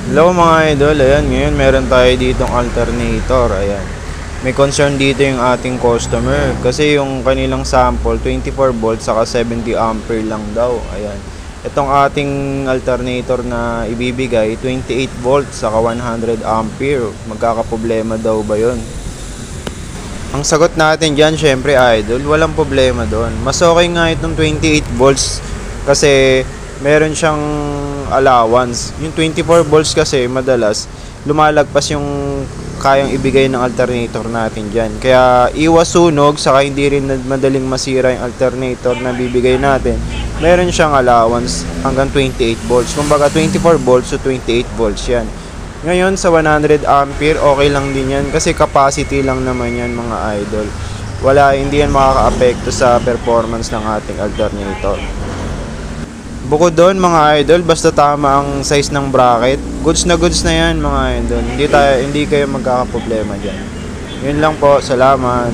Hello mga idol, ayan ngayon meron tayo ditong alternator, ayan. May concern dito yung ating customer kasi yung kanilang sample 24 volts saka 70 ampere lang daw, ayan. Itong ating alternator na ibibigay 28 volts saka 100 ampere, magkakaproblema daw ba yun? Ang sagot natin dyan syempre idol, walang problema doon. Mas okay nga itong 28 volts kasi meron siyang allowance. Yung 24 volts kasi madalas lumalagpas yung kayang ibigay ng alternator natin dyan. Kaya iwas sunog, saka hindi rin madaling masira yung alternator na bibigay natin. Meron siyang allowance hanggang 28 volts. Kumbaga 24 volts to 28 volts yan. Ngayon sa 100 ampere okay lang din yan kasi capacity lang naman yan mga idol. Hindi yan makaka-apekto sa performance ng ating alternator. Bukod doon mga idol, basta tama ang size ng bracket, goods na yan mga idol. Hindi kayo magkakaproblema diyan. Yun lang po, salamat.